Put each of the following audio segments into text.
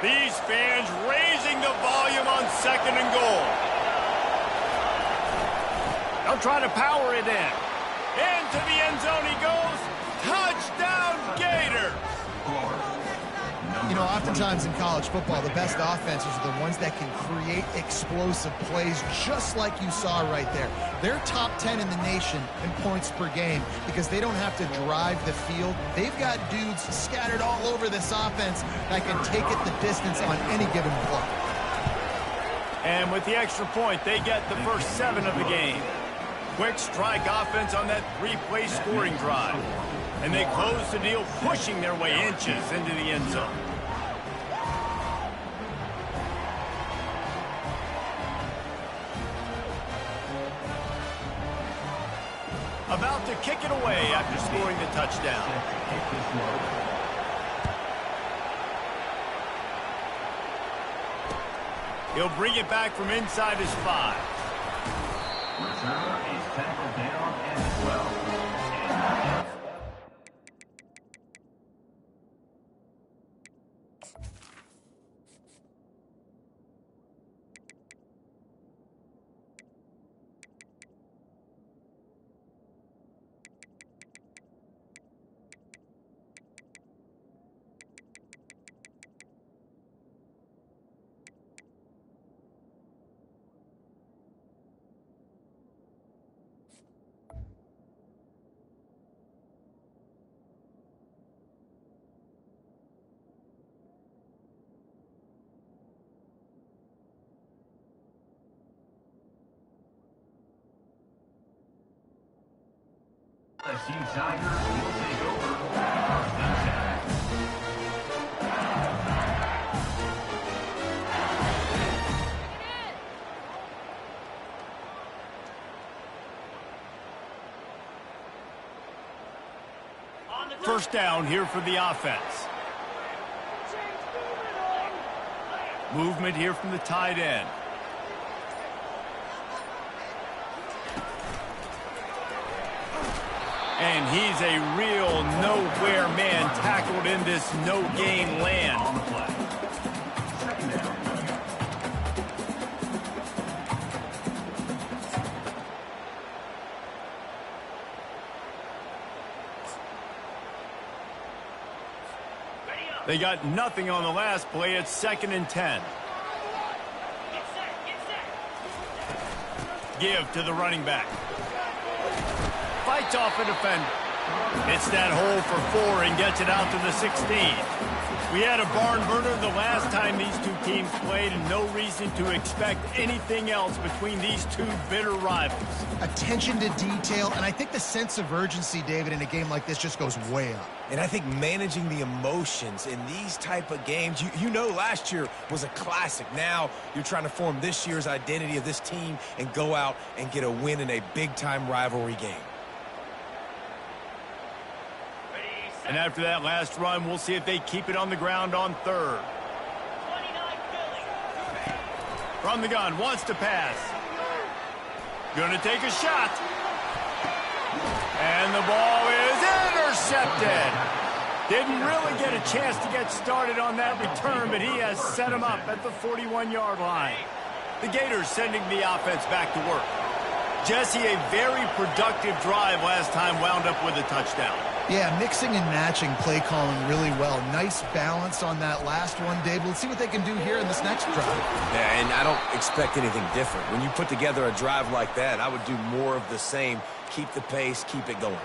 These fans raising the volume on 2nd and goal. They'll try to power it in. Into the end zone he goes. Touchdown, Gators! You know, oftentimes in college football, the best offenses are the ones that can create explosive plays, just like you saw right there. They're top 10 in the nation in points per game because they don't have to drive the field. They've got dudes scattered all over this offense that can take it the distance on any given play. And with the extra point, they get the first 7 of the game. Quick strike offense on that 3-play scoring drive. And they close the deal, pushing their way inches into the end zone. About to kick it away after scoring the touchdown. He'll bring it back from inside his 5. Returner is tackled down at 12. LSU Tigers will take over first and 10. First down here for the offense. Movement here from the tight end. And he's a real nowhere man tackled in this no-gain land. On the play. Second down. They got nothing on the last play. It's 2nd and 10. Give to the running back. Fights off a defender. Hits that hole for 4 and gets it out to the 16. We had a barn burner the last time these two teams played, and no reason to expect anything else between these two bitter rivals. Attention to detail, and I think the sense of urgency, David, in a game like this just goes way up. And I think managing the emotions in these type of games, you know last year was a classic. Now you're trying to form this year's identity of this team and go out and get a win in a big-time rivalry game. And after that last run, we'll see if they keep it on the ground on 3rd. From the gun, wants to pass. Gonna take a shot. And the ball is intercepted. Didn't really get a chance to get started on that return, but he has set him up at the 41-yard line. The Gators sending the offense back to work. Jesse, a very productive drive last time wound up with a touchdown. Yeah, mixing and matching play calling really well. Nice balance on that last one, Dave. Let's see what they can do here in this next drive. Yeah, and I don't expect anything different. When you put together a drive like that, I would do more of the same. Keep the pace, keep it going.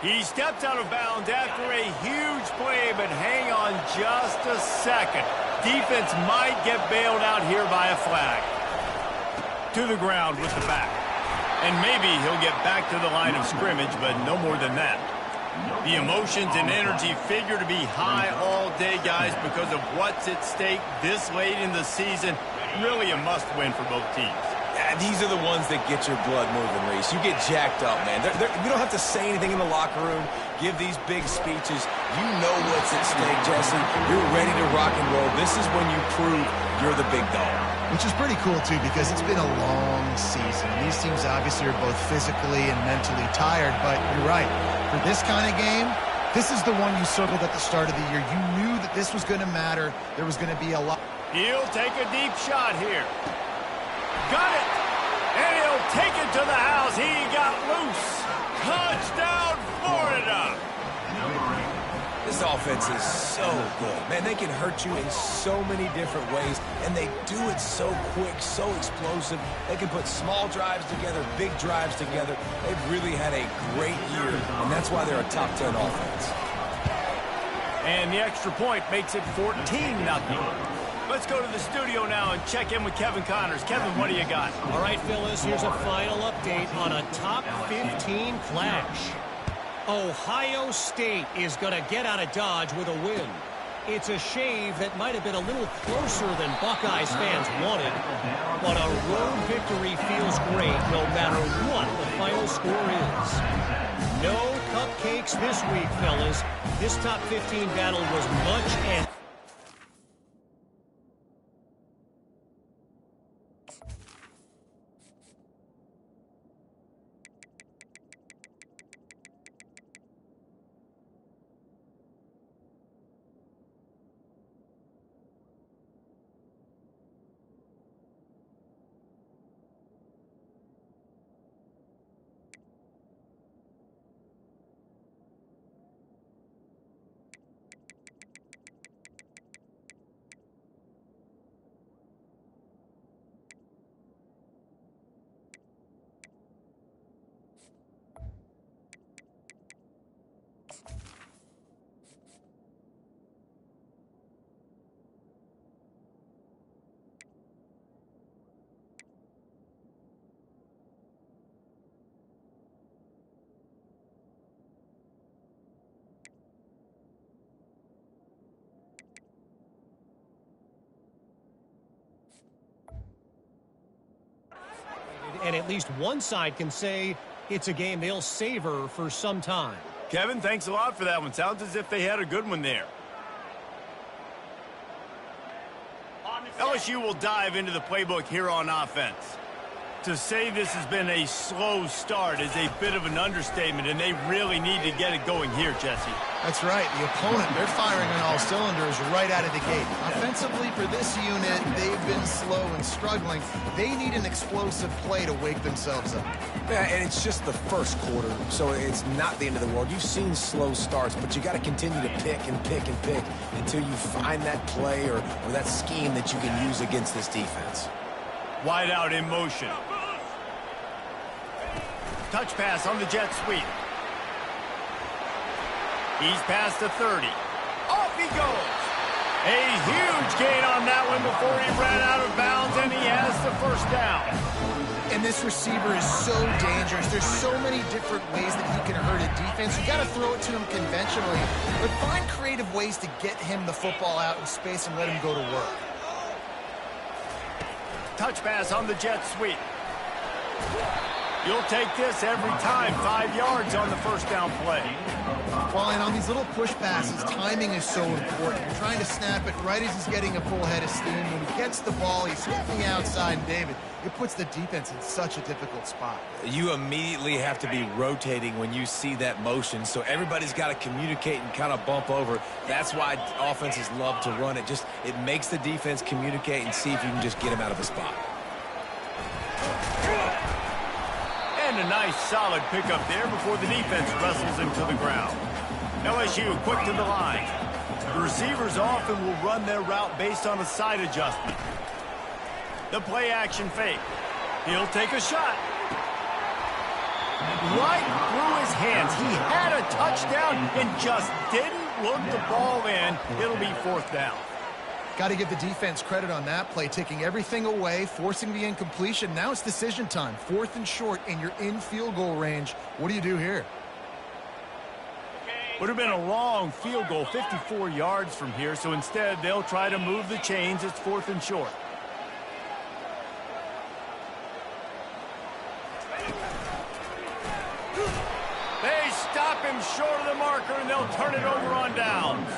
He steps out of bounds after a huge play, but hang on just a second. Defense might get bailed out here by a flag. To the ground with the back. And maybe he'll get back to the line of scrimmage, but no more than that. The emotions and energy figure to be high all day, guys, because of what's at stake this late in the season. Really a must-win for both teams. Yeah, these are the ones that get your blood moving, Reese. You get jacked up, man. You don't have to say anything in the locker room, give these big speeches. You know what's at stake, Jesse. You're ready to rock and roll. This is when you prove you're the big dog. Which is pretty cool, too, because it's been a long season. These teams obviously are both physically and mentally tired, but you're right. For this kind of game, this is the one you circled at the start of the year. You knew that this was going to matter. There was going to be a lot. He'll take a deep shot here. Got it! And he'll take it to the house. He got loose. Touchdown, Florida! This offense is so good. Man, they can hurt you in so many different ways, and they do it so quick, so explosive. They can put small drives together, big drives together. They've really had a great year, and that's why they're a top 10 offense. And the extra point makes it 14-0. Let's go to the studio now and check in with Kevin Connors. Kevin, what do you got? All right, Phyllis, here's a final update on a top 15 clash. Ohio State is going to get out of Dodge with a win. It's a shave that might have been a little closer than Buckeyes fans wanted, but a road victory feels great no matter what the final score is. No cupcakes this week, fellas. This top 15 battle was much and at least one side can say it's a game they'll savor for some time. Kevin, thanks a lot for that one. Sounds as if they had a good one there. LSU will dive into the playbook here on offense. To say this has been a slow start is a bit of an understatement, and they really need to get it going here, Jesse. That's right. The opponent, they're firing on all cylinders right out of the gate. Offensively, for this unit, they've been slow and struggling. They need an explosive play to wake themselves up. Yeah, and it's just the first quarter, so it's not the end of the world. You've seen slow starts, but you got to continue to pick and pick and pick until you find that play or that scheme that you can use against this defense. Wide out in motion. Touch pass on the jet sweep. He's past the 30. Off he goes. A huge gain on that one before he ran out of bounds, and he has the first down. And this receiver is so dangerous. There's so many different ways that he can hurt a defense. You got to throw it to him conventionally, but find creative ways to get him the football out in space and let him go to work. Touch pass on the jet sweep. You'll take this every time. 5 yards on the first down play. Well, and on these little push passes, timing is so important. You're trying to snap it right as he's getting a full head of steam. When he gets the ball, he's hitting the outside, and David, it puts the defense in such a difficult spot. You immediately have to be rotating when you see that motion, so everybody's got to communicate and kind of bump over. That's why offenses love to run it. It makes the defense communicate and see if you can just get him out of a spot. And a nice solid pickup there before the defense wrestles him to the ground. LSU quick to the line. The receivers often will run their route based on a side adjustment. The play action fake. He'll take a shot. Right through his hands. He had a touchdown and just didn't look the ball in. It'll be fourth down. Got to give the defense credit on that play, taking everything away, forcing the incompletion. Now it's decision time. 4th and short, and you're in field goal range. What do you do here? Would have been a long field goal, 54 yards from here, so instead they'll try to move the chains. It's 4th and short. They stop him short of the marker, and they'll turn it over on downs.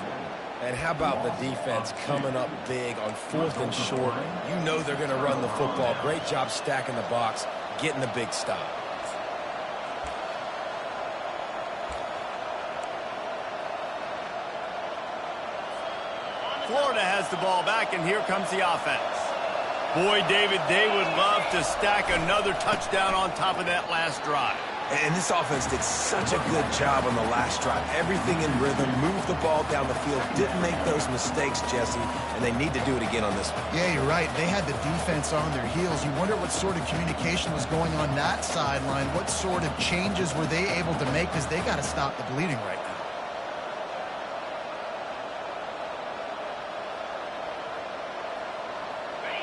And how about the defense coming up big on 4th and short? You know they're going to run the football. Great job stacking the box, getting the big stop. Florida has the ball back, and here comes the offense. Boy, David, they would love to stack another touchdown on top of that last drive. And this offense did such a good job on the last drive. Everything in rhythm, moved the ball down the field, didn't make those mistakes, Jesse, and they need to do it again on this one. Yeah, you're right. They had the defense on their heels. You wonder what sort of communication was going on that sideline. What sort of changes were they able to make, because they got to stop the bleeding right now.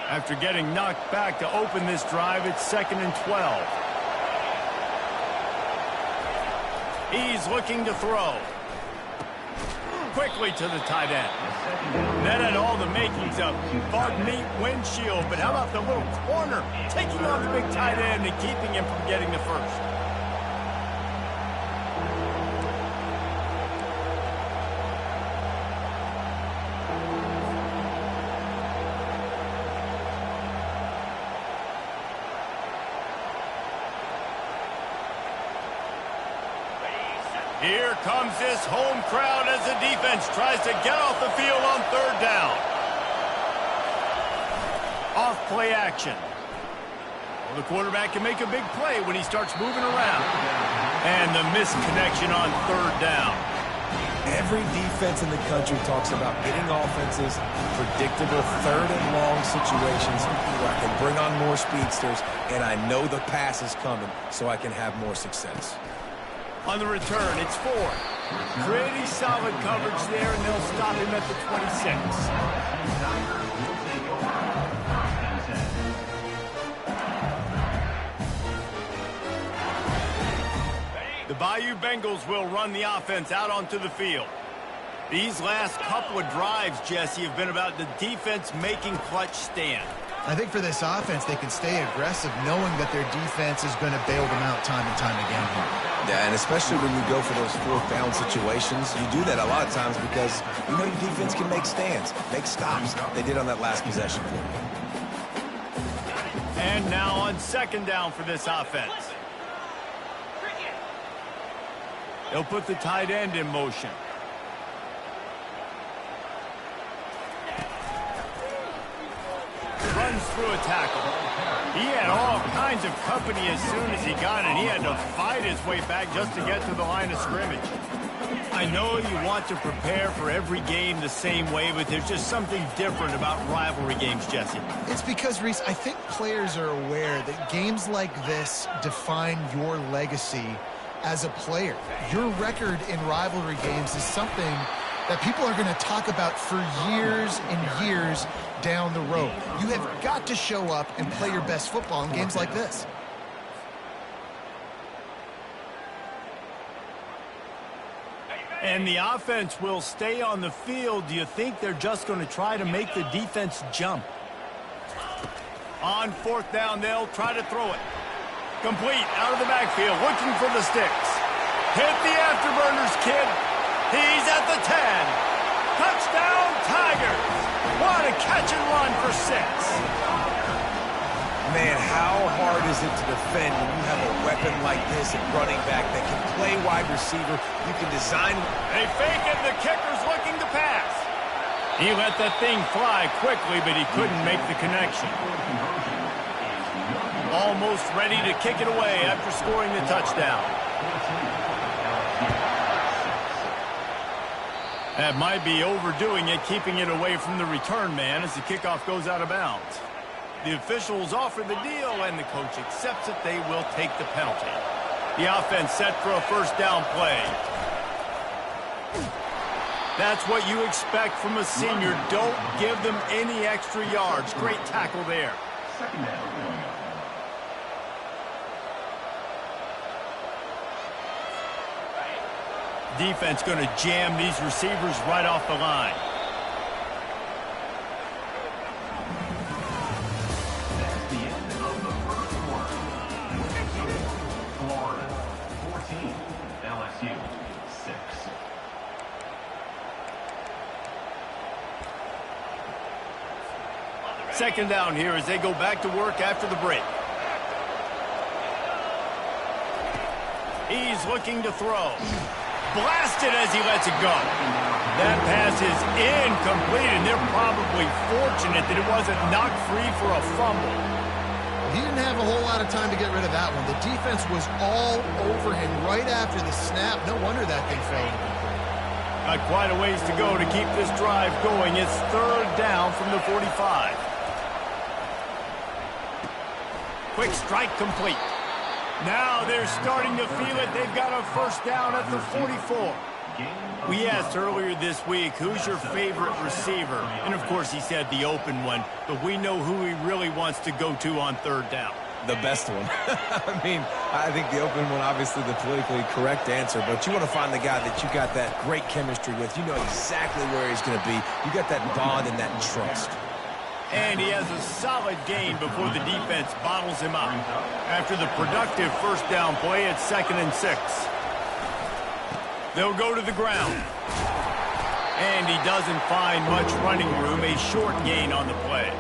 After getting knocked back to open this drive, it's 2nd and 12. He's looking to throw. Quickly to the tight end. That had all the makings of bug meat windshield, but how about the little corner taking on the big tight end and keeping him from getting the first? Here comes this home crowd as the defense tries to get off the field on 3rd down. Off play action. Well, the quarterback can make a big play when he starts moving around. And the misconnection on 3rd down. Every defense in the country talks about getting offenses predictable 3rd and long situations where I can bring on more speedsters and I know the pass is coming so I can have more success. On the return, it's 4th. Pretty solid coverage there, and they'll stop him at the 26. The Bayou Bengals will run the offense out onto the field. These last couple of drives, Jesse, have been about the defense making clutch stand. I think for this offense, they can stay aggressive knowing that their defense is going to bail them out time and time again. Yeah, and especially when you go for those 4th down situations, you do that a lot of times because you know your defense can make stands, make stops. They did on that last possession for you. And now on 2nd down for this offense. They'll put the tight end in motion. Runs through a tackle. He had all kinds of company as soon as he got it. He had to fight his way back just to get to the line of scrimmage. I know you want to prepare for every game the same way, but there's just something different about rivalry games, Jesse. It's because, Reese, I think players are aware that games like this define your legacy as a player. Your record in rivalry games is something that people are going to talk about for years and years down the road. You have got to show up and play your best football in games like this. And the offense will stay on the field. Do you think they're just going to try to make the defense jump? On 4th down, they'll try to throw it. Complete out of the backfield, looking for the sticks. Hit the afterburners, kid. He's at the 10. Touchdown, Tigers. What a catch and run for 6. Man, how hard is it to defend when you have a weapon like this at running back that can play wide receiver? You can design. They fake it, the kicker's looking to pass. He let that thing fly quickly, but he couldn't make the connection. Almost ready to kick it away after scoring the touchdown. That might be overdoing it, keeping it away from the return man as the kickoff goes out of bounds. The officials offer the deal, and the coach accepts it. They will take the penalty. The offense set for a 1st down play. That's what you expect from a senior. Don't give them any extra yards. Great tackle there. 2nd down. Defense going to jam these receivers right off the line. That's the end of the 1st quarter. Florida 14, LSU 6. 2nd down here as they go back to work after the break. He's looking to throw. Blasted as he lets it go. That pass is incomplete, and they're probably fortunate that it wasn't knocked free for a fumble. He didn't have a whole lot of time to get rid of that one. The defense was all over him right after the snap. No wonder that thing fell incomplete. Got quite a ways to go to keep this drive going. It's third down from the 45. Quick strike complete. Now they're starting to feel it. They've got a first down at the 44. We asked earlier this week, who's your favorite receiver? And, of course, he said the open one. But we know who he really wants to go to on third down. The best one. I mean, I think the open one, obviously the politically correct answer, but you want to find the guy that you got that great chemistry with. You know exactly where he's going to be. You got that bond and that trust. And he has a solid gain before the defense bottles him up. After the productive first down play, it's 2nd and 6. They'll go to the ground. And he doesn't find much running room, a short gain on the play.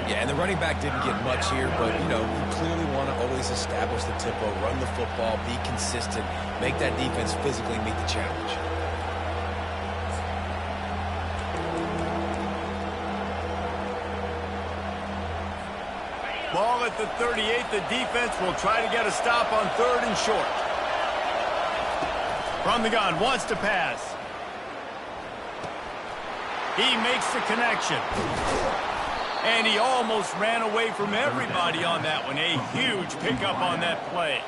Yeah, and the running back didn't get much here, but, you know, you clearly want to always establish the tempo, run the football, be consistent, make that defense physically meet the challenge. Ball at the 38. The defense will try to get a stop on 3rd and short. From the gun, wants to pass. He makes the connection. And he almost ran away from everybody on that one. A huge pickup on that play.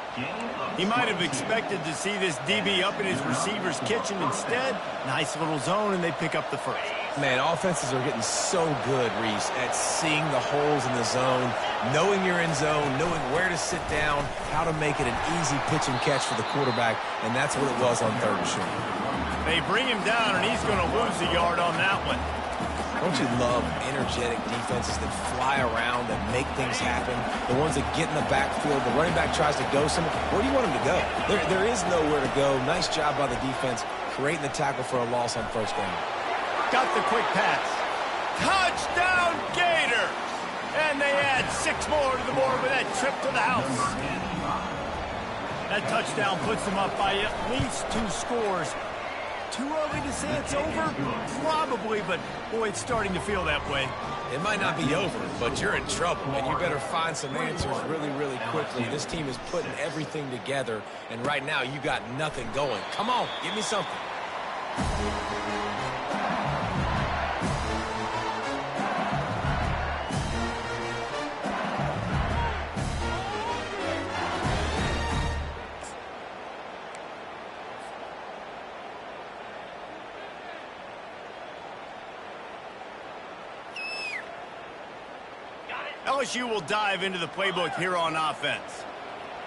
He might have expected to see this DB up in his receiver's kitchen. Instead, nice little zone, and they pick up the first. Man, offenses are getting so good, Reese, at seeing the holes in the zone, knowing you're in zone, knowing where to sit down, how to make it an easy pitch and catch for the quarterback, and that's what it was on 3rd and short. They bring him down, and he's going to lose a yard on that one. Don't you love energetic defenses that fly around, that make things happen? The ones that get in the backfield, the running back tries to go somewhere. Where do you want him to go? There is nowhere to go. Nice job by the defense creating the tackle for a loss on first down. Got the quick pass. Touchdown, Gators! And they add 6 more to the board with that trip to the house. That touchdown puts them up by at least 2 scores. Too early to say it's over? Probably, but boy, it's starting to feel that way. It might not be over, but you're in trouble, and you better find some answers really, really quickly. This team is putting everything together, and right now you got nothing going. Come on, give me something. LSU will dive into the playbook here on offense.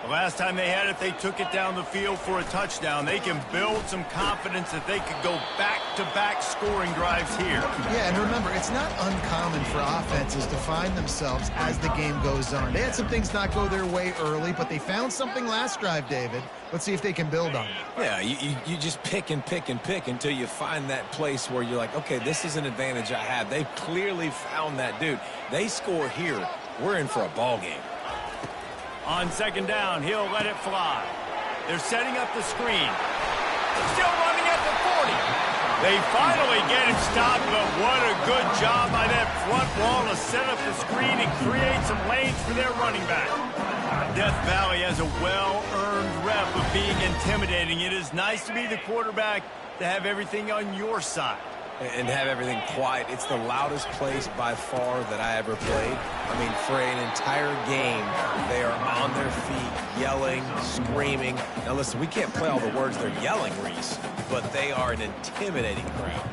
The last time they had it, they took it down the field for a touchdown. They can build some confidence that they could go back-to-back scoring drives here. Yeah, and remember, it's not uncommon for offenses to find themselves as the game goes on. They had some things not go their way early, but they found something last drive, David. Let's see if they can build on it. Yeah, you just pick and pick and pick until you find that place where you're like, okay, this is an advantage I have. They've clearly found that, dude. They score here, we're in for a ball game. On 2nd down, he'll let it fly. They're setting up the screen. Still running at the 40. They finally get him stopped, but what a good job by that front wall to set up the screen and create some lanes for their running back. Death Valley has a well-earned rep of being intimidating. It is nice to be the quarterback, to have everything on your side. And have everything quiet. It's the loudest place by far that I ever played. I mean, for an entire game, they are on their feet, yelling, screaming. Now listen, we can't play all the words they're yelling, Reese, but they are an intimidating crowd.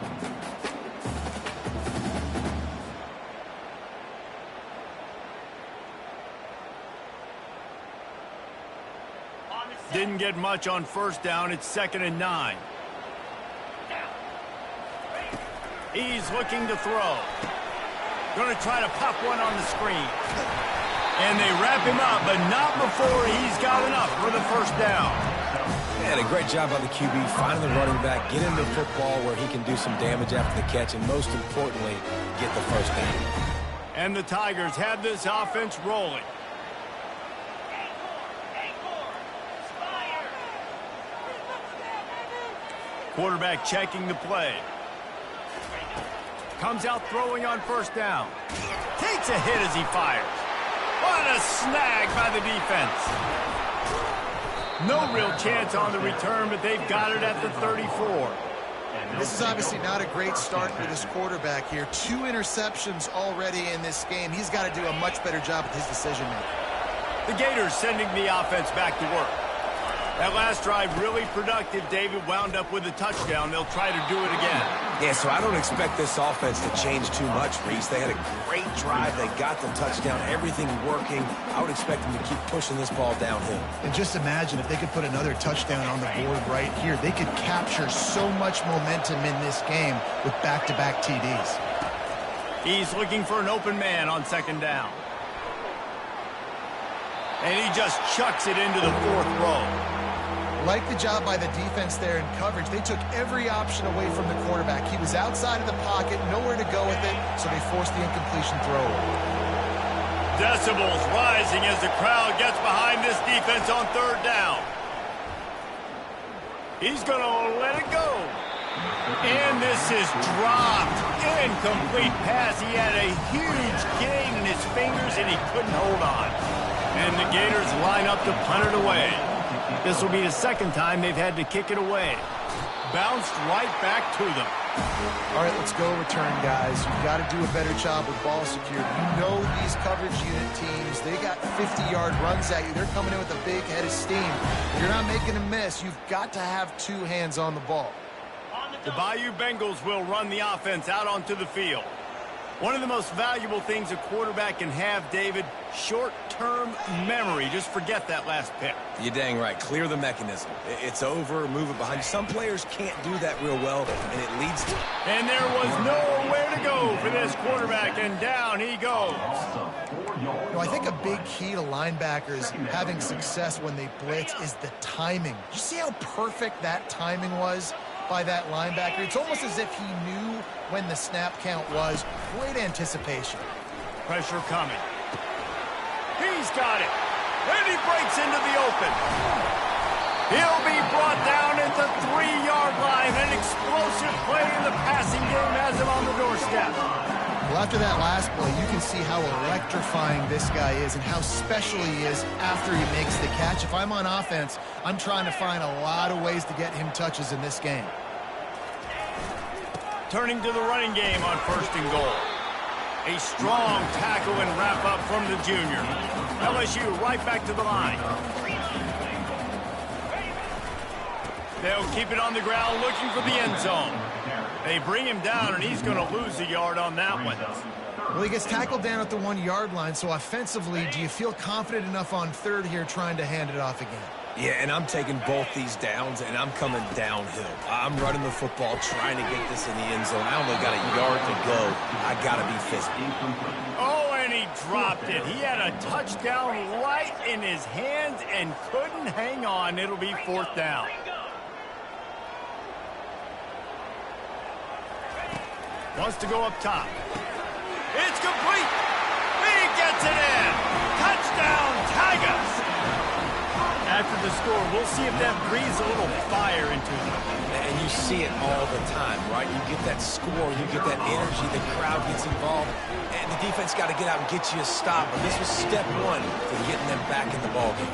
Didn't get much on first down. It's 2nd and 9. He's looking to throw. Going to try to pop one on the screen. And they wrap him up, but not before he's got enough for the first down. And a great job by the QB, finding the running back, get him the football where he can do some damage after the catch, and most importantly, get the first down. And the Tigers have this offense rolling. Quarterback checking the play. Comes out throwing on first down. Takes a hit as he fires. What a snag by the defense. No real chance on the return, but they've got it at the 34. This is obviously not a great start for this quarterback here. 2 interceptions already in this game. He's got to do a much better job with his decision-making. The Gators sending the offense back to work. That last drive really productive. David wound up with a touchdown. They'll try to do it again. Yeah, so I don't expect this offense to change too much, Reese. They had a great drive. They got the touchdown. Everything working. I would expect them to keep pushing this ball downhill. And just imagine if they could put another touchdown on the board right here. They could capture so much momentum in this game with back-to-back TDs. He's looking for an open man on second down. And he just chucks it into the 4th row. Like the job by the defense there in coverage. They took every option away from the quarterback. He was outside of the pocket, nowhere to go with it, so they forced the incompletion throw. Decibels rising as the crowd gets behind this defense on 3rd down. He's going to let it go. And this is dropped. Incomplete pass. He had a huge gain in his fingers, and he couldn't hold on. And the Gators line up to punt it away. This will be the 2nd time they've had to kick it away. Bounced right back to them. All right, let's go return, guys. You've got to do a better job with ball security. You know these coverage unit teams, they got 50-yard runs at you. They're coming in with a big head of steam. If you're not making a miss, you've got to have 2 hands on the ball. The Bayou Bengals will run the offense out onto the field. One of the most valuable things a quarterback can have, David, short-term memory. Just forget that last pick. You're dang right. Clear the mechanism. It's over, move it behind you. Some players can't do that real well, and it leads to... And there was nowhere to go for this quarterback, and down he goes. You know, I think a big key to linebackers having success when they blitz is the timing. Did you see how perfect that timing was by that linebacker? It's almost as if he knew when the snap count was. Great anticipation. Pressure coming. He's got it. And he breaks into the open. He'll be brought down at the 3-yard line. An explosive play in the passing game has him on the doorstep. Well, after that last play, you can see how electrifying this guy is and how special he is after he makes the catch. If I'm on offense, I'm trying to find a lot of ways to get him touches in this game. Turning to the running game on 1st and goal. A strong tackle and wrap up from the junior. LSU right back to the line. They'll keep it on the ground looking for the end zone. They bring him down, and he's going to lose a yard on that one. Well, he gets tackled down at the 1-yard line, so offensively, do you feel confident enough on 3rd here trying to hand it off again? Yeah, and I'm taking both these downs, and I'm coming downhill. I'm running the football, trying to get this in the end zone. I only got a yard to go. I got to be physical. Oh, and he dropped it. He had a touchdown right in his hands and couldn't hang on. It'll be 4th down. Wants to go up top. It's complete. He gets it in. Touchdown, Tigers. After the score, we'll see if that breathes a little fire into them. And you see it all the time, right? You get that score, you get that energy, the crowd gets involved, and the defense got to get out and get you a stop. But this was step 1 to getting them back in the ballgame.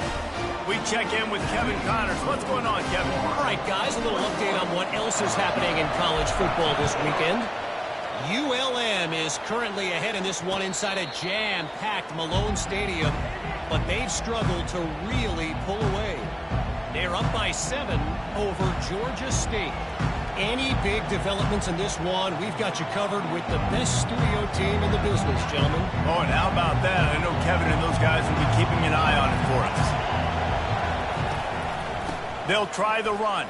We check in with Kevin Connors. What's going on, Kevin? All right, guys, a little update on what else is happening in college football this weekend. ULM is currently ahead in this one inside a jam-packed Malone Stadium, but they've struggled to really pull away. They're up by 7 over Georgia State. Any big developments in this one, we've got you covered with the best studio team in the business, gentlemen. Oh, and how about that? I know Kevin and those guys will be keeping an eye on it for us. They'll try the run.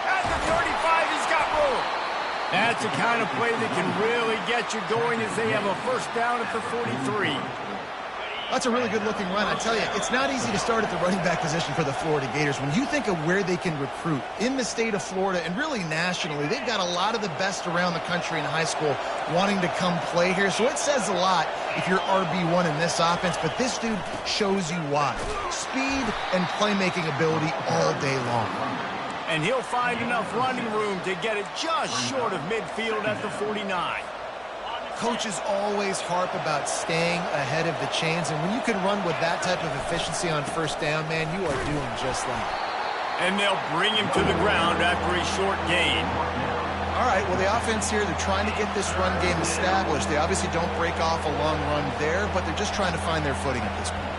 At the 35, he's got room. That's the kind of play that can really get you going as they have a 1st down at the 43. That's a really good-looking run. I tell you, it's not easy to start at the running back position for the Florida Gators. When you think of where they can recruit in the state of Florida and really nationally, they've got a lot of the best around the country in high school wanting to come play here. So it says a lot if you're RB1 in this offense, but this dude shows you why. Speed and playmaking ability all day long. And he'll find enough running room to get it just short of midfield at the 49. Coaches always harp about staying ahead of the chains, and when you can run with that type of efficiency on first down, man, you are doing just that. And they'll bring him to the ground after a short gain. All right, well, the offense here, they're trying to get this run game established. They obviously don't break off a long run there, but they're just trying to find their footing at this point.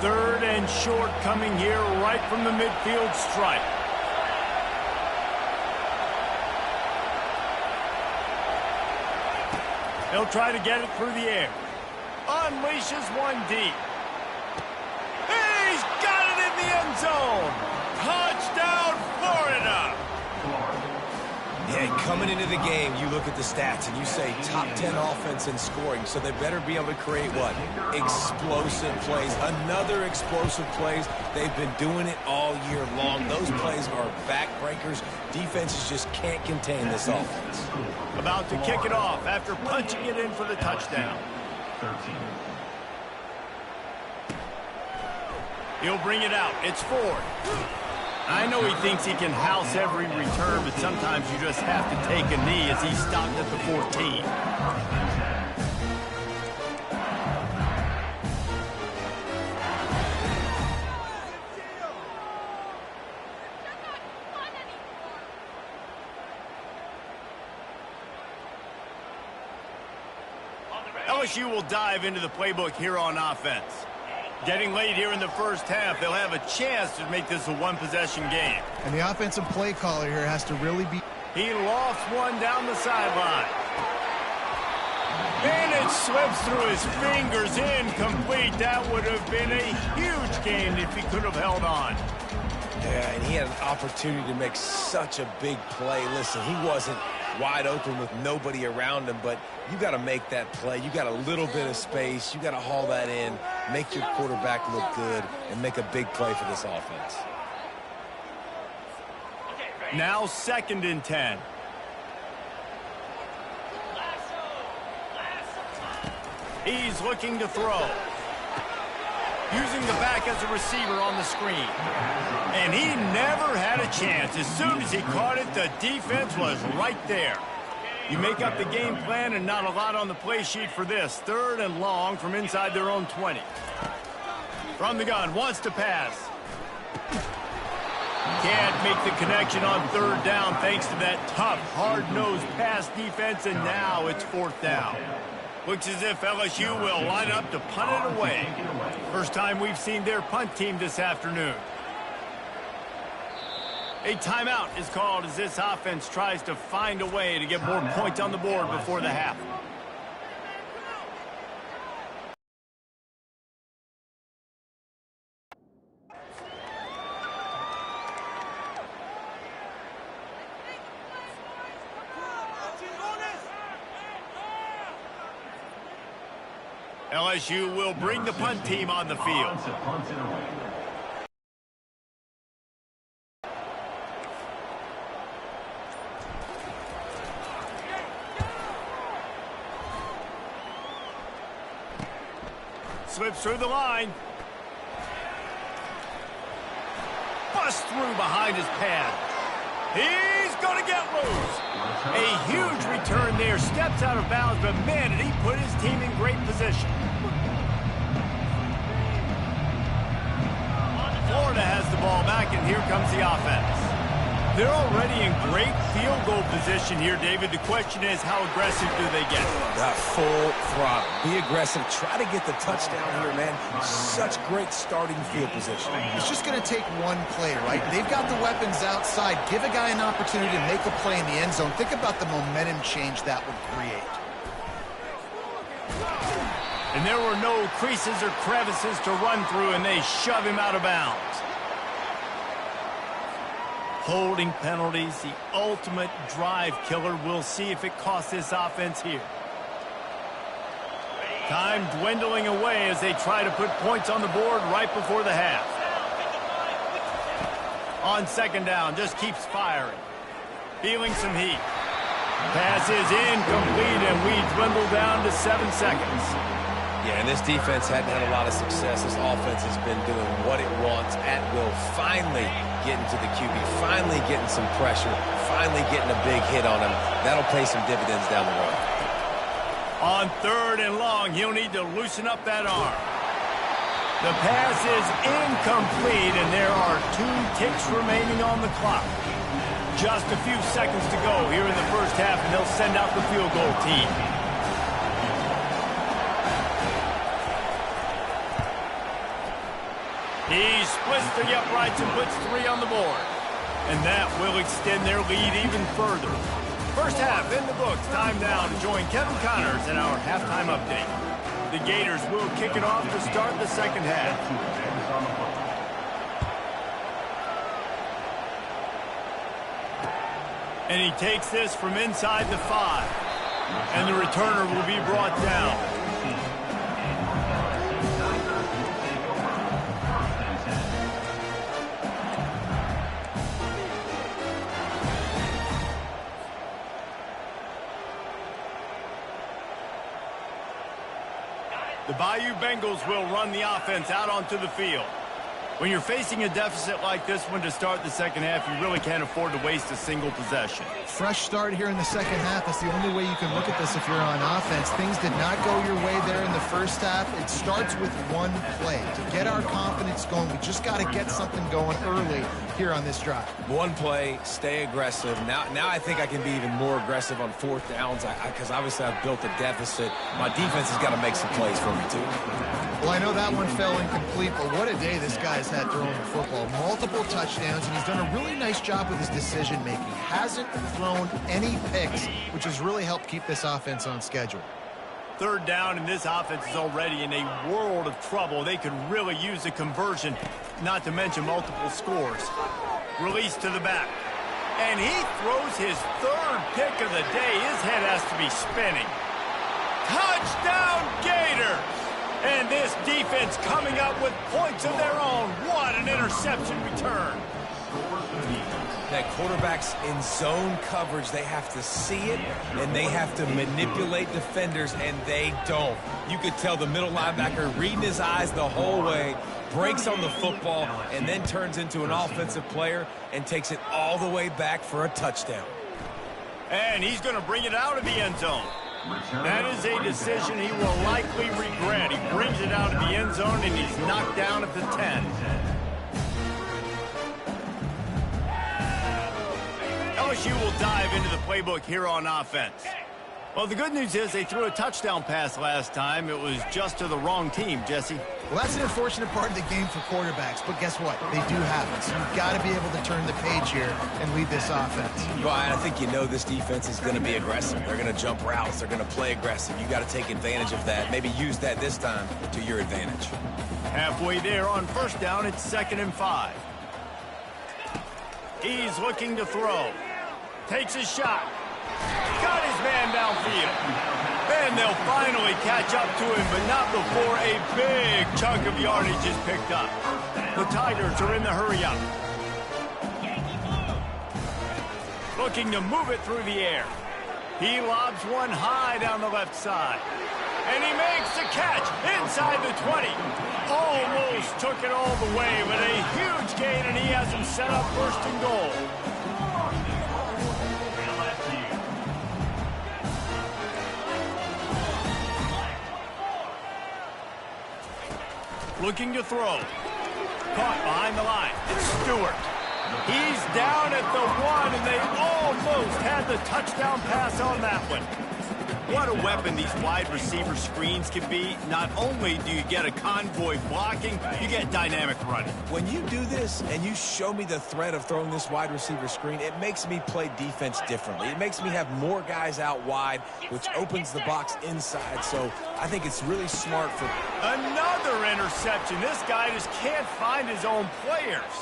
Third and short coming here right from the midfield stripe. He'll try to get it through the air. Unleashes one deep. He's got it in the end zone. Touchdown, Florida. Yeah, coming into the game, you look at the stats and you say top 10 offense in scoring, so they better be able to create what? Explosive plays. Another explosive plays. They've been doing it all year long. Those plays are backbreakers. Defenses just can't contain this offense. About to kick it off after punching it in for the touchdown. 13. He'll bring it out. It's Ford. I know he thinks he can house every return, but sometimes you just have to take a knee as he's stopped at the 14. LSU will dive into the playbook here on offense. Getting late here in the first half, they'll have a chance to make this a one-possession game. And the offensive play caller here has to really be... He lofts one down the sideline. And it slips through his fingers, incomplete. That would have been a huge gain if he could have held on. Yeah, and he had an opportunity to make such a big play. Listen, he wasn't wide open with nobody around him, but you got to make that play. You got a little bit of space. You got to haul that in, make your quarterback look good, and make a big play for this offense. Now 2nd and 10. He's looking to throw. Using the back as a receiver on the screen. And he never had a chance. As soon as he caught it, the defense was right there. You make up the game plan and not a lot on the play sheet for this. 3rd and long from inside their own 20. From the gun, wants to pass. Can't make the connection on 3rd down thanks to that tough, hard-nosed pass defense, and now it's 4th down. Looks as if LSU will line up to punt it away. First time we've seen their punt team this afternoon. A timeout is called as this offense tries to find a way to get more points on the board before the half. LSU will bring the punt team on the field. Slips through the line. Busts through behind his pad. He's going to get loose. A huge return there. Steps out of bounds, but man, did he put his team in great position. Florida has the ball back, and here comes the offense. They're already in great field goal position here, David. The question is, how aggressive do they get? Full throttle. Be aggressive. Try to get the touchdown here, man. Such great starting field position. It's just going to take one play, right? They've got the weapons outside. Give a guy an opportunity to make a play in the end zone. Think about the momentum change that would create. And there were no creases or crevices to run through, and they shove him out of bounds. Holding penalties, the ultimate drive killer. We'll see if it costs this offense here. Time dwindling away as they try to put points on the board right before the half. On 2nd down, just keeps firing. Feeling some heat. Pass is incomplete, and we dwindle down to 7 seconds. Yeah, and this defense hadn't had a lot of success. This offense has been doing what it wants at will. Finally getting to the QB, finally getting some pressure, finally getting a big hit on him. That'll pay some dividends down the road. On 3rd and long, he'll need to loosen up that arm. The pass is incomplete, and there are 2 ticks remaining on the clock. Just a few seconds to go here in the first half, and they'll send out the field goal team. He splits the uprights and puts 3 on the board. And that will extend their lead even further. First half in the books. Time now to join Kevin Connors in our halftime update. The Gators will kick it off to start the second half. And he takes this from inside the 5. And the returner will be brought down. The Bayou Bengals will run the offense out onto the field. When you're facing a deficit like this one to start the second half, you really can't afford to waste a single possession. Fresh start here in the second half. That's the only way you can look at this if you're on offense. Things did not go your way there in the first half. It starts with one play. To get our confidence going, we just got to get something going early here on this drive. One play, stay aggressive. Now I think I can be even more aggressive on 4th downs because obviously I've built a deficit. My defense has got to make some plays for me too. Well, I know that one fell incomplete, but what a day this guy's had throwing the football. Multiple touchdowns, and he's done a really nice job with his decision-making. Hasn't thrown any picks, which has really helped keep this offense on schedule. 3rd down, and this offense is already in a world of trouble. They could really use a conversion, not to mention multiple scores. Release to the back. And he throws his 3rd pick of the day. His head has to be spinning. Touchdown, Gators! And this defense coming up with points of their own. What an interception return. That quarterback's in zone coverage. They have to see it, and they have to manipulate defenders, and they don't. You could tell the middle linebacker reading his eyes the whole way, breaks on the football, and then turns into an offensive player and takes it all the way back for a touchdown. And he's going to bring it out of the end zone. That is a decision he will likely regret. He brings it out of the end zone, and he's knocked down at the 10. LSU will dive into the playbook here on offense. Well, the good news is they threw a touchdown pass last time. It was just to the wrong team, Jesse. Well, that's an unfortunate part of the game for quarterbacks, but guess what? They do happen. So you've got to be able to turn the page here and lead this offense. Well, I think you know this defense is going to be aggressive. They're going to jump routes. They're going to play aggressive. You got to take advantage of that. Maybe use that this time to your advantage. Halfway there on 1st down, it's 2nd and 5. He's looking to throw. Takes a shot. Got his man downfield. And they'll finally catch up to him, but not before a big chunk of yardage is picked up. The Tigers are in the hurry-up. Looking to move it through the air. He lobs one high down the left side. And he makes the catch inside the 20. Almost took it all the way, but a huge gain, and he has him set up 1st and goal. Looking to throw. Caught behind the line. It's Stewart. He's down at the 1, and they almost had the touchdown pass on that one. What a weapon these wide receiver screens can be. Not only do you get a convoy blocking, you get dynamic running. When you do this and you show me the threat of throwing this wide receiver screen, it makes me play defense differently. It makes me have more guys out wide, which opens the box inside. So I think it's really smart for... Another interception. This guy just can't find his own players.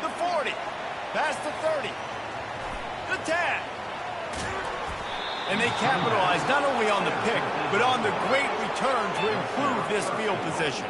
The 40. Past the 30. The 10. And they capitalize not only on the pick, but on the great return to improve this field position.